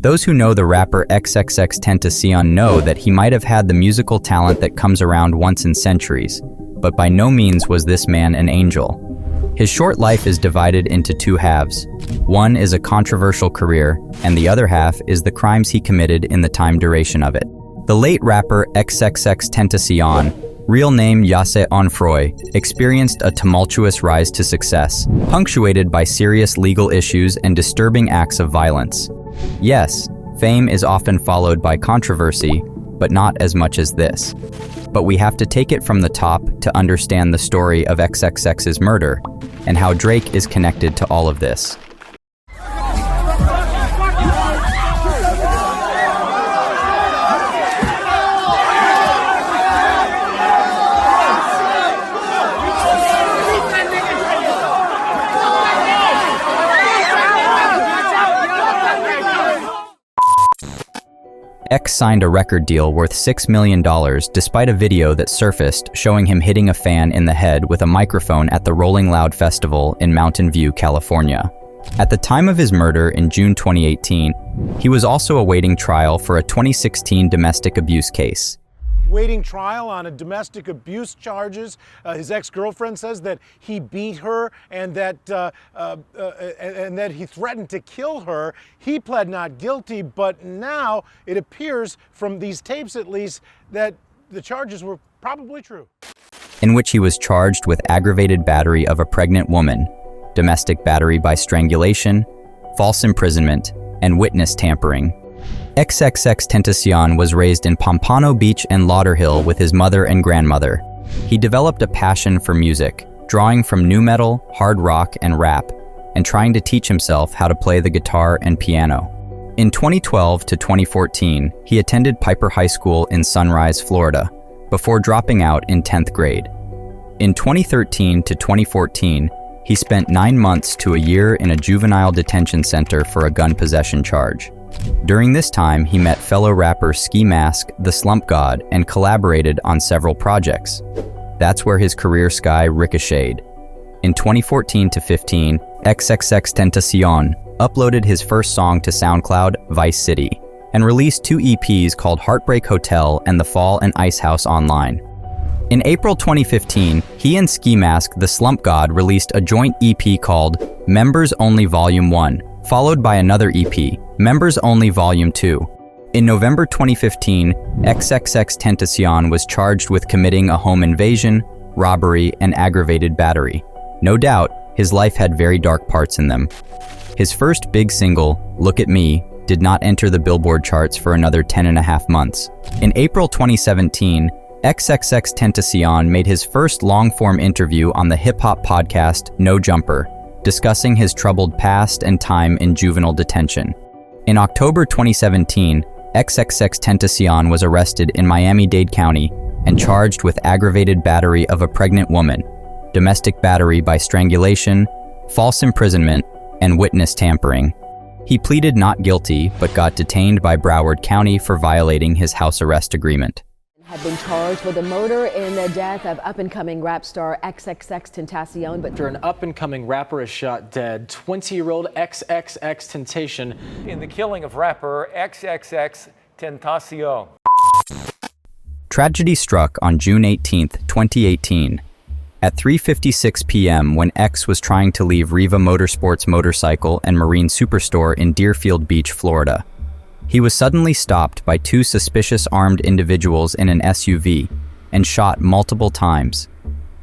Those who know the rapper XXX Tentacion know that he might have had the musical talent that comes around once in centuries, but by no means was this man an angel. His short life is divided into two halves. One is a controversial career, and the other half is the crimes he committed in the time duration of it. The late rapper XXX Tentacion, real name Yasse Onfroy, experienced a tumultuous rise to success, punctuated by serious legal issues and disturbing acts of violence. Yes, fame is often followed by controversy, but not as much as this. But we have to take it from the top to understand the story of XXX's murder and how Drake is connected to all of this. X signed a record deal worth $6 million despite a video that surfaced showing him hitting a fan in the head with a microphone at the Rolling Loud Festival in Mountain View, California. At the time of his murder in June 2018, he was also awaiting trial for a 2016 domestic abuse case. Waiting trial on a domestic abuse charges. His ex-girlfriend says that he beat her and that he threatened to kill her. He pled not guilty, but now it appears from these tapes at least that the charges were probably true. In which he was charged with aggravated battery of a pregnant woman, domestic battery by strangulation, false imprisonment, and witness tampering. XXX Tentacion was raised in Pompano Beach and Lauderhill with his mother and grandmother. He developed a passion for music, drawing from nu metal, hard rock, and rap, and trying to teach himself how to play the guitar and piano. In 2012 to 2014, he attended Piper High School in Sunrise, Florida, before dropping out in 10th grade. In 2013 to 2014, he spent 9 months to a year in a juvenile detention center for a gun possession charge. During this time, he met fellow rapper Ski Mask, the Slump God, and collaborated on several projects. That's where his career sky ricocheted. In 2014 to 15, XXX Tentacion uploaded his first song to SoundCloud, Vice City, and released 2 EPs called Heartbreak Hotel and The Fall and Ice House online. In April 2015, he and Ski Mask, the Slump God, released a joint EP called Members Only Volume 1, followed by another EP, Members Only Volume 2. In November 2015, XXX Tentacion was charged with committing a home invasion, robbery, and aggravated battery. No doubt, his life had very dark parts in them. His first big single, Look at Me, did not enter the Billboard charts for another 10.5 months. In April 2017, XXX Tentacion made his first long-form interview on the hip-hop podcast No Jumper, discussing his troubled past and time in juvenile detention. In October 2017, XXX Tentacion was arrested in Miami-Dade County and charged with aggravated battery of a pregnant woman, domestic battery by strangulation, false imprisonment, and witness tampering. He pleaded not guilty, but got detained by Broward County for violating his house arrest agreement. Had been charged with the murder in the death of up-and-coming rap star XXX Tentacion. But after an up-and-coming rapper is shot dead, 20-year-old XXX Tentacion in the killing of rapper XXX Tentacion. Tragedy struck on June 18, 2018. At 3:56 p.m. when X was trying to leave Riva Motorsports Motorcycle and Marine Superstore in Deerfield Beach, Florida. He was suddenly stopped by 2 suspicious armed individuals in an SUV and shot multiple times.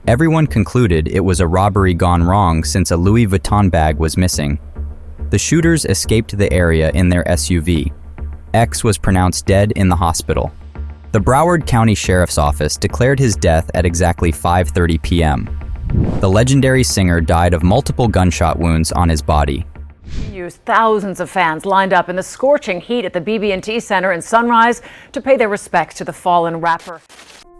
Everyone concluded it was a robbery gone wrong since a Louis Vuitton bag was missing. The shooters escaped the area in their SUV. X was pronounced dead in the hospital. The Broward County Sheriff's Office declared his death at exactly 5:30 p.m. The legendary singer died of multiple gunshot wounds on his body. Thousands of fans lined up in the scorching heat at the BB&T Center in Sunrise to pay their respects to the fallen rapper.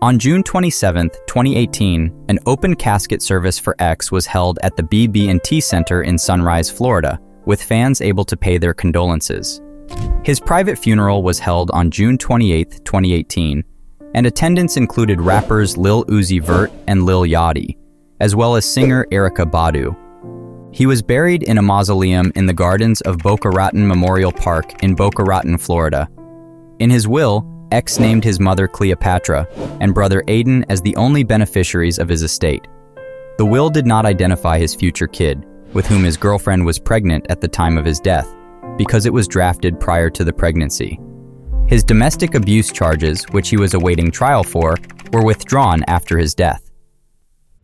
On June 27, 2018, an open casket service for X was held at the BB&T Center in Sunrise, Florida, with fans able to pay their condolences. His private funeral was held on June 28, 2018, and attendance included rappers Lil Uzi Vert and Lil Yachty, as well as singer Erykah Badu. He was buried in a mausoleum in the gardens of Boca Raton Memorial Park in Boca Raton, Florida. In his will, X named his mother Cleopatra and brother Aiden as the only beneficiaries of his estate. The will did not identify his future kid, with whom his girlfriend was pregnant at the time of his death, because it was drafted prior to the pregnancy. His domestic abuse charges, which he was awaiting trial for, were withdrawn after his death.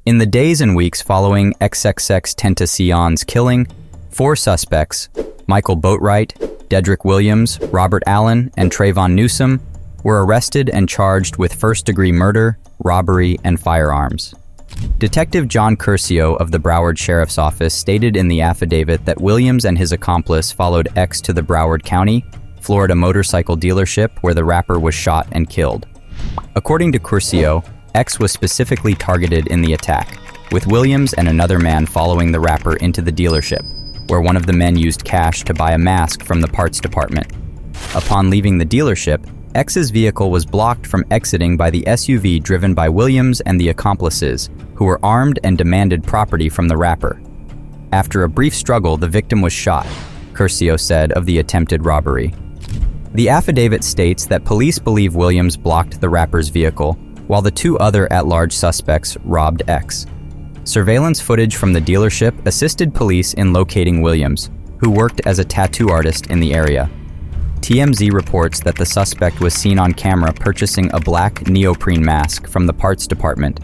In the days and weeks following XXX Tentacion's killing, 4 suspects, Michael Boatwright, Dedrick Williams, Robert Allen, and Trayvon Newsome, were arrested and charged with first-degree murder, robbery, and firearms. Detective John Curcio of the Broward Sheriff's Office stated in the affidavit that Williams and his accomplice followed X to the Broward County, Florida motorcycle dealership where the rapper was shot and killed. According to Curcio, X was specifically targeted in the attack, with Williams and another man following the rapper into the dealership, where one of the men used cash to buy a mask from the parts department. Upon leaving the dealership, X's vehicle was blocked from exiting by the SUV driven by Williams and the accomplices, who were armed and demanded property from the rapper. After a brief struggle, the victim was shot, Curcio said of the attempted robbery. The affidavit states that police believe Williams blocked the rapper's vehicle, while the 2 other at-large suspects robbed X. Surveillance footage from the dealership assisted police in locating Williams, who worked as a tattoo artist in the area. TMZ reports that the suspect was seen on camera purchasing a black neoprene mask from the parts department,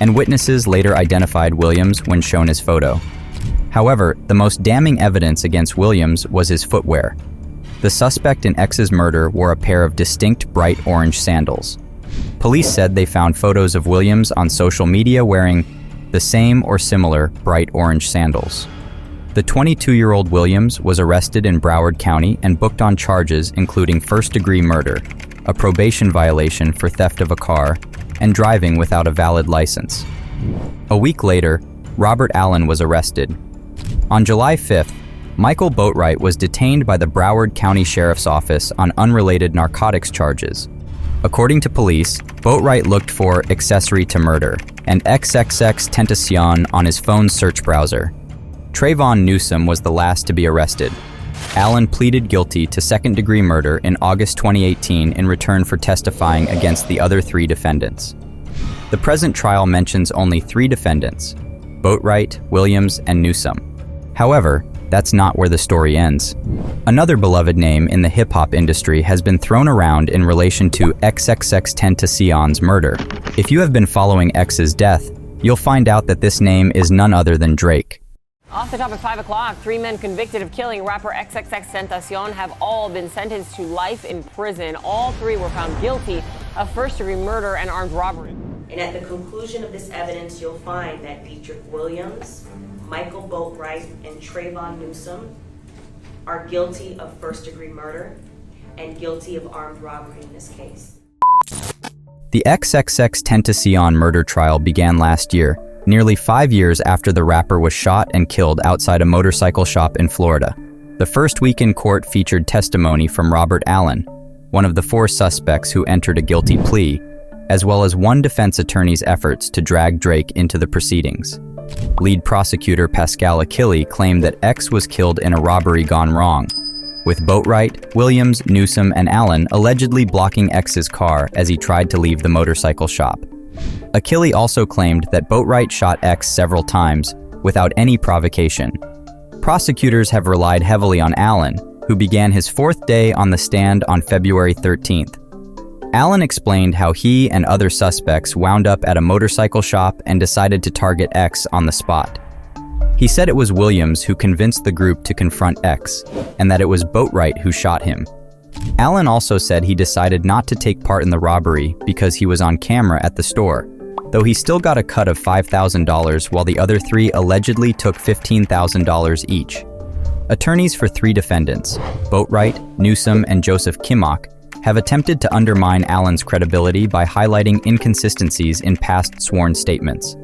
and witnesses later identified Williams when shown his photo. However, the most damning evidence against Williams was his footwear. The suspect in X's murder wore a pair of distinct bright orange sandals. Police said they found photos of Williams on social media wearing the same or similar bright orange sandals. The 22-year-old Williams was arrested in Broward County and booked on charges including first-degree murder, a probation violation for theft of a car, and driving without a valid license. A week later, Robert Allen was arrested. On July 5th, Michael Boatwright was detained by the Broward County Sheriff's Office on unrelated narcotics charges. According to police, Boatwright looked for accessory to murder and XXX Tentacion on his phone's search browser. Trayvon Newsome was the last to be arrested. Allen pleaded guilty to second-degree murder in August 2018 in return for testifying against the other 3 defendants. The present trial mentions only 3 defendants: Boatwright, Williams, and Newsome. However, that's not where the story ends. Another beloved name in the hip-hop industry has been thrown around in relation to XXX Tentacion's murder. If you have been following X's death, you'll find out that this name is none other than Drake. Off the top at 5 o'clock, 3 men convicted of killing rapper XXX Tentacion have all been sentenced to life in prison. All 3 were found guilty of first-degree murder and armed robbery. And at the conclusion of this evidence, you'll find that Dedrick Williams, Michael Boatwright, and Trayvon Newsome are guilty of first-degree murder and guilty of armed robbery in this case. The XXX Tentacion murder trial began last year, nearly 5 years after the rapper was shot and killed outside a motorcycle shop in Florida. The first week in court featured testimony from Robert Allen, one of the 4 suspects who entered a guilty plea, as well as one defense attorney's efforts to drag Drake into the proceedings. Lead prosecutor Pascal Achille claimed that X was killed in a robbery gone wrong, with Boatwright, Williams, Newsome, and Allen allegedly blocking X's car as he tried to leave the motorcycle shop. Achille also claimed that Boatwright shot X several times without any provocation. Prosecutors have relied heavily on Allen, who began his 4th day on the stand on February 13th. Allen explained how he and other suspects wound up at a motorcycle shop and decided to target X on the spot. He said it was Williams who convinced the group to confront X, and that it was Boatwright who shot him. Allen also said he decided not to take part in the robbery because he was on camera at the store, though he still got a cut of $5,000 while the other 3 allegedly took $15,000 each. Attorneys for 3 defendants, Boatwright, Newsome, and Joseph Kimmock, have attempted to undermine Allen's credibility by highlighting inconsistencies in past sworn statements.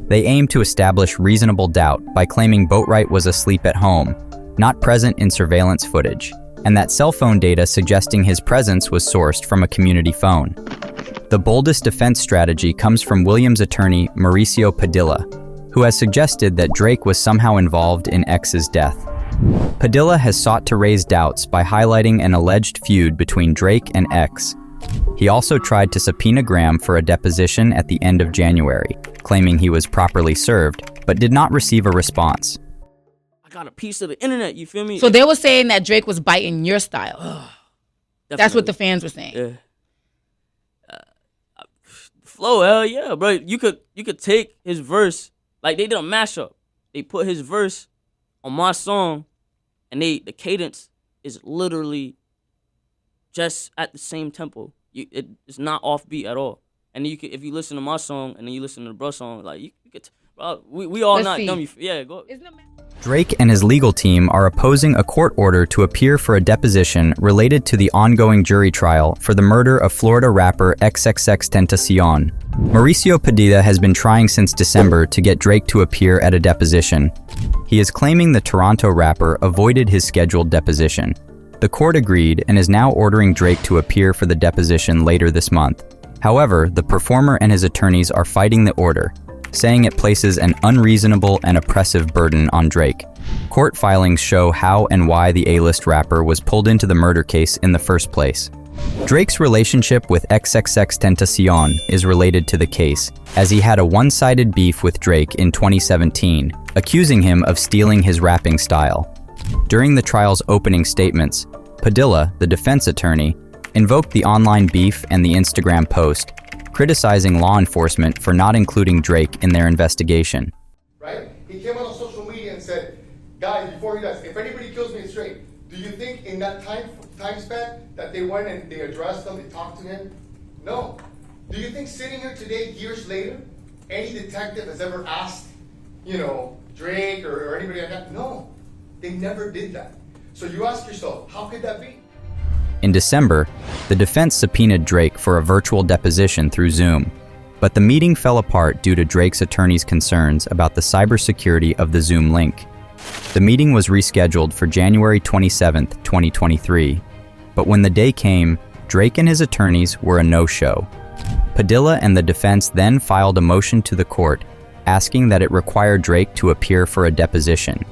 They aim to establish reasonable doubt by claiming Boatwright was asleep at home, not present in surveillance footage, and that cell phone data suggesting his presence was sourced from a community phone. The boldest defense strategy comes from Williams' attorney Mauricio Padilla, who has suggested that Drake was somehow involved in X's death. Padilla has sought to raise doubts by highlighting an alleged feud between Drake and X. He also tried to subpoena Graham for a deposition at the end of January, claiming he was properly served, but did not receive a response. I got a piece of the internet, you feel me? So they were saying that Drake was biting your style. That's what the fans were saying. Yeah. Flow, hell yeah, bro. You could take his verse, like they did a mashup. They put his verse on my song, and the cadence is literally just at the same tempo. It's not offbeat at all. And you could, if you listen to my song and then you listen to the bruh song, like you could, bro, we all not dumb. Yeah, go. Drake and his legal team are opposing a court order to appear for a deposition related to the ongoing jury trial for the murder of Florida rapper XXX Tentacion. Mauricio Padilla has been trying since December to get Drake to appear at a deposition. He is claiming the Toronto rapper avoided his scheduled deposition. The court agreed and is now ordering Drake to appear for the deposition later this month. However, the performer and his attorneys are fighting the order, saying it places an unreasonable and oppressive burden on Drake. Court filings show how and why the A-list rapper was pulled into the murder case in the first place. Drake's relationship with XXX Tentacion is related to the case, as he had a one-sided beef with Drake in 2017, accusing him of stealing his rapping style. During the trial's opening statements, Padilla, the defense attorney, invoked the online beef and the Instagram post, criticizing law enforcement for not including Drake in their investigation. Right? He came out on social media and said, guys, before he does, if anybody kills me, it's Drake. Do you think in that time span that they went and they addressed him, they talked to him? No. Do you think sitting here today, years later, any detective has ever asked, Drake or anybody like that? No. They never did that. So you ask yourself, how could that be? In December, the defense subpoenaed Drake for a virtual deposition through Zoom, but the meeting fell apart due to Drake's attorney's concerns about the cybersecurity of the Zoom link. The meeting was rescheduled for January 27, 2023, but when the day came, Drake and his attorneys were a no-show. Padilla and the defense then filed a motion to the court, asking that it require Drake to appear for a deposition.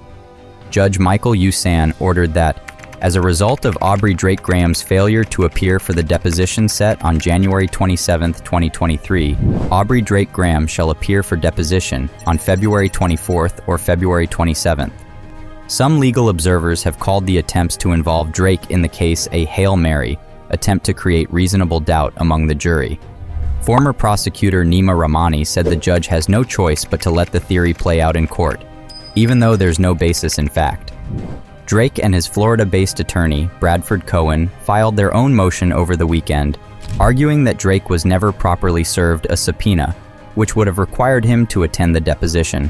Judge Michael Usan ordered that, as a result of Aubrey Drake Graham's failure to appear for the deposition set on January 27, 2023, Aubrey Drake Graham shall appear for deposition on February 24th or February 27th. Some legal observers have called the attempts to involve Drake in the case a Hail Mary, attempt to create reasonable doubt among the jury. Former prosecutor Nima Rahmani said the judge has no choice but to let the theory play out in court, even though there's no basis in fact. Drake and his Florida-based attorney, Bradford Cohen, filed their own motion over the weekend, arguing that Drake was never properly served a subpoena, which would have required him to attend the deposition.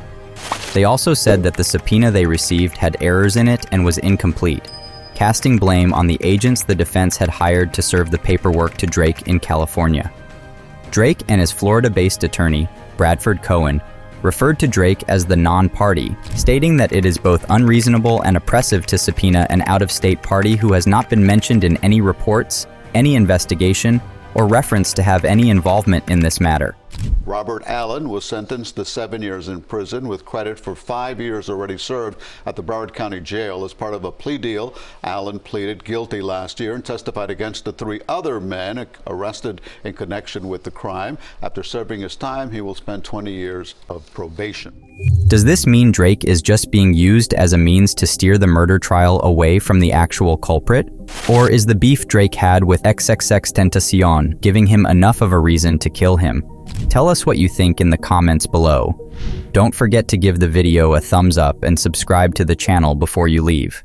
They also said that the subpoena they received had errors in it and was incomplete, casting blame on the agents the defense had hired to serve the paperwork to Drake in California. Drake and his Florida-based attorney, Bradford Cohen, referred to Drake as the non-party, stating that it is both unreasonable and oppressive to subpoena an out-of-state party who has not been mentioned in any reports, any investigation, or reference to have any involvement in this matter. Robert Allen was sentenced to 7 years in prison with credit for 5 years already served at the Broward County Jail as part of a plea deal. Allen pleaded guilty last year and testified against the 3 other men arrested in connection with the crime. After serving his time, he will spend 20 years of probation. Does this mean Drake is just being used as a means to steer the murder trial away from the actual culprit? Or is the beef Drake had with XXX Tentacion giving him enough of a reason to kill him? Tell us what you think in the comments below. Don't forget to give the video a thumbs up and subscribe to the channel before you leave.